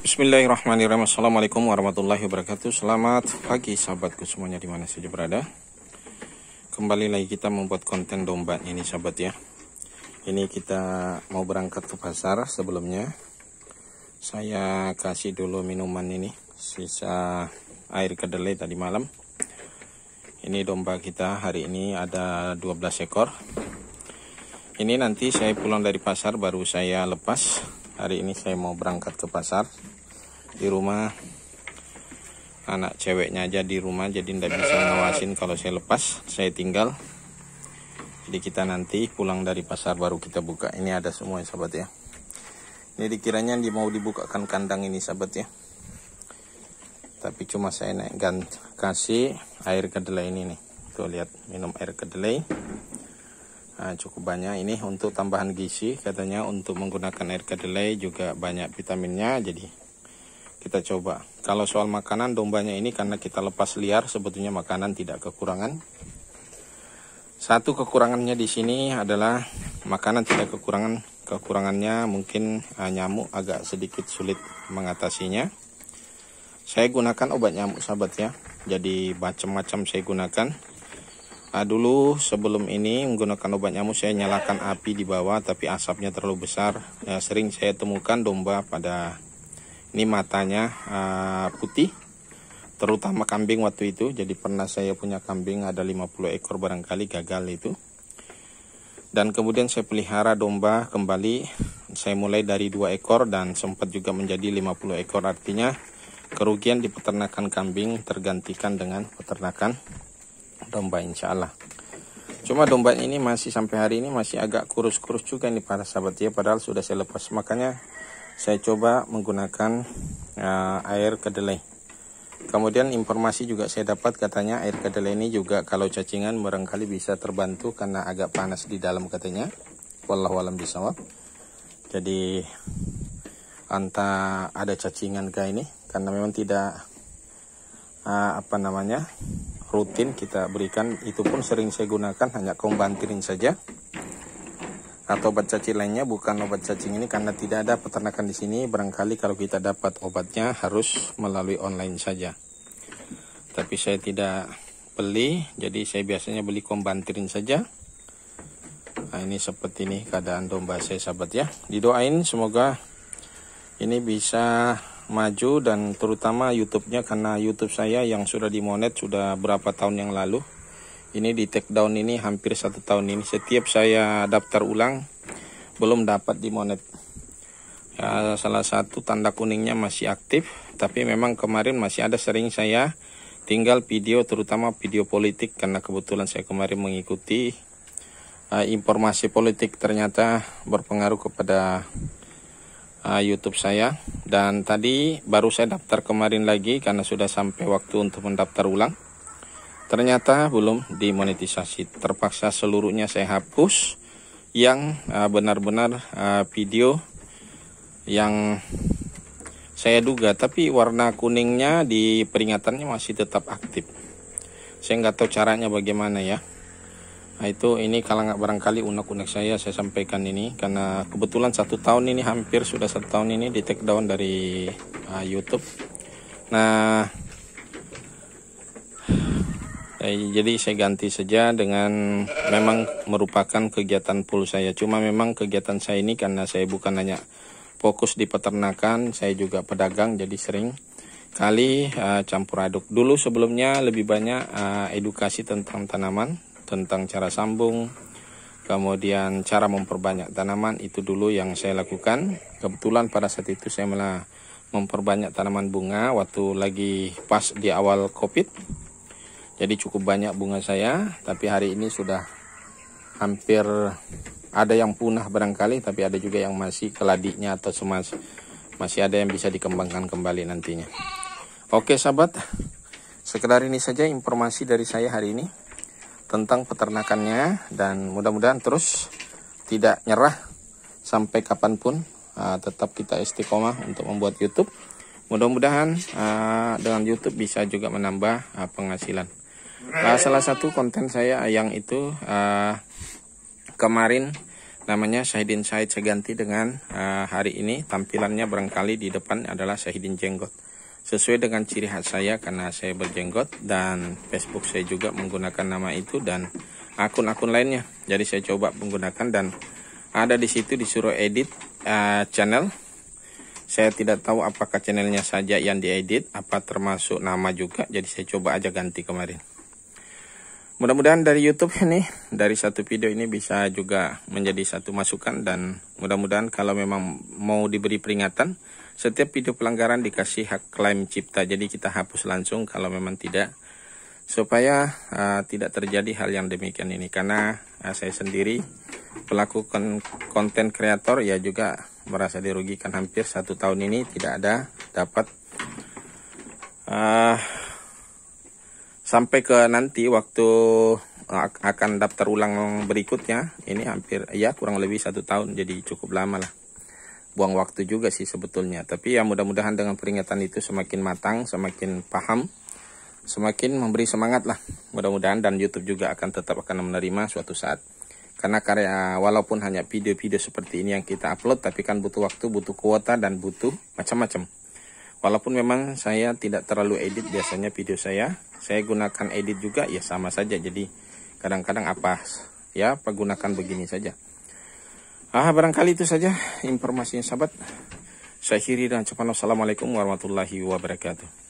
Bismillahirrahmanirrahim. Assalamualaikum warahmatullahi wabarakatuh. Selamat pagi sahabatku semuanya dimana saja berada. Kembali lagi kita membuat konten domba ini sahabat ya. Ini kita mau berangkat ke pasar. Sebelumnya saya kasih dulu minuman ini, sisa air kedelai tadi malam. Ini domba kita hari ini ada 12 ekor. Ini nanti saya pulang dari pasar baru saya lepas. Hari ini saya mau berangkat ke pasar. Di rumah anak ceweknya aja di rumah, jadi tidak bisa ngawasin kalau saya lepas, saya tinggal. Jadi kita nanti pulang dari pasar baru kita buka. Ini ada semua ya sahabat ya. Ini dikiranya mau dibukakan kandang ini sahabat ya. Tapi cuma saya kasih air kedelai ini nih. Tuh lihat, minum air kedelai. Nah, cukup banyak ini untuk tambahan gizi, katanya untuk menggunakan air kedelai juga banyak vitaminnya. Jadi kita coba. Kalau soal makanan dombanya ini karena kita lepas liar, sebetulnya makanan tidak kekurangan. Satu kekurangannya di sini adalah makanan tidak kekurangan. Kekurangannya mungkin nyamuk agak sedikit sulit mengatasinya. Saya gunakan obat nyamuk sahabat ya. Jadi macam-macam saya gunakan. Dulu sebelum ini menggunakan obat nyamuk saya nyalakan api di bawah, tapi asapnya terlalu besar. Sering saya temukan domba pada ini matanya putih, terutama kambing waktu itu. Jadi pernah saya punya kambing ada 50 ekor barangkali gagal itu. Dan kemudian saya pelihara domba kembali. Saya mulai dari 2 ekor dan sempat juga menjadi 50 ekor. Artinya kerugian di peternakan kambing tergantikan dengan peternakan domba insya Allah. Cuma domba ini masih sampai hari ini masih agak kurus-kurus juga ini para sahabat ya, padahal sudah saya lepas. Makanya saya coba menggunakan air kedelai. Kemudian informasi juga saya dapat, katanya air kedelai ini juga kalau cacingan barangkali bisa terbantu karena agak panas di dalam katanya. Wallahu alam bisawab. Jadi entah ada cacingan kayak ini karena memang tidak rutin kita berikan. Itu pun sering saya gunakan hanya kombantirin saja. Atau obat cacing lainnya, bukan obat cacing ini karena tidak ada peternakan di sini. Barangkali kalau kita dapat obatnya harus melalui online saja. Tapi saya tidak beli, jadi saya biasanya beli kombantirin saja. Nah, ini seperti ini keadaan domba saya sahabat ya. Didoain semoga ini bisa maju dan terutama YouTube-nya, karena YouTube saya yang sudah dimonet sudah berapa tahun yang lalu. Ini di take down ini hampir 1 tahun ini. Setiap saya daftar ulang belum dapat dimonet. Ya, salah satu tanda kuningnya masih aktif, tapi memang kemarin masih ada sering saya tinggal video, terutama video politik, karena kebetulan saya kemarin mengikuti informasi politik ternyata berpengaruh kepada YouTube saya. Dan tadi baru saya daftar kemarin lagi karena sudah sampai waktu untuk mendaftar ulang. Ternyata belum dimonetisasi. Terpaksa seluruhnya saya hapus yang benar-benar video yang saya duga, tapi warna kuningnya di peringatannya masih tetap aktif. Saya nggak tahu caranya bagaimana ya. Nah itu, ini kalau nggak barangkali unek-unek saya sampaikan ini, karena kebetulan 1 tahun ini, hampir sudah 1 tahun ini di take down dari YouTube. Nah jadi saya ganti saja dengan memang merupakan kegiatan full saya. Cuma memang kegiatan saya ini karena saya bukan hanya fokus di peternakan, saya juga pedagang, jadi sering kali campur aduk. Dulu sebelumnya lebih banyak edukasi tentang tanaman, tentang cara sambung, kemudian cara memperbanyak tanaman. Itu dulu yang saya lakukan. Kebetulan pada saat itu saya malah memperbanyak tanaman bunga waktu lagi pas di awal COVID. Jadi cukup banyak bunga saya, tapi hari ini sudah hampir ada yang punah barangkali, tapi ada juga yang masih keladinya atau masih ada yang bisa dikembangkan kembali nantinya. Oke sahabat, sekedar ini saja informasi dari saya hari ini tentang peternakannya, dan mudah-mudahan terus tidak nyerah sampai kapanpun. Tetap kita istiqomah untuk membuat YouTube. Mudah-mudahan dengan YouTube bisa juga menambah penghasilan. Salah satu konten saya yang itu kemarin namanya Syahidin Said. Saya ganti dengan hari ini tampilannya barangkali di depan adalah Syahidin Jenggot, sesuai dengan ciri khas saya karena saya berjenggot, dan Facebook saya juga menggunakan nama itu dan akun-akun lainnya. Jadi saya coba menggunakan dan ada di situ disuruh edit channel. Saya tidak tahu apakah channelnya saja yang diedit, apa termasuk nama juga. Jadi saya coba aja ganti kemarin. Mudah-mudahan dari YouTube ini, dari satu video ini bisa juga menjadi satu masukan, dan mudah-mudahan kalau memang mau diberi peringatan, setiap video pelanggaran dikasih hak klaim cipta. Jadi kita hapus langsung kalau memang tidak, supaya tidak terjadi hal yang demikian ini. Karena saya sendiri pelaku konten kreator ya juga merasa dirugikan hampir 1 tahun ini tidak ada dapat sampai ke nanti waktu akan daftar ulang berikutnya. Ini hampir ya kurang lebih 1 tahun, jadi cukup lama lah, buang waktu juga sih sebetulnya. Tapi ya mudah-mudahan dengan peringatan itu semakin matang, semakin paham, semakin memberi semangat lah mudah-mudahan. Dan YouTube juga akan menerima suatu saat. Karena walaupun hanya video-video seperti ini yang kita upload, tapi kan butuh waktu, butuh kuota, dan butuh macam-macam. Walaupun memang saya tidak terlalu edit biasanya video saya gunakan edit juga ya sama saja. Jadi kadang-kadang gunakan begini saja. Barangkali itu saja informasinya sahabat. Saya akhiri dengan ucapan wassalamualaikum warahmatullahi wabarakatuh.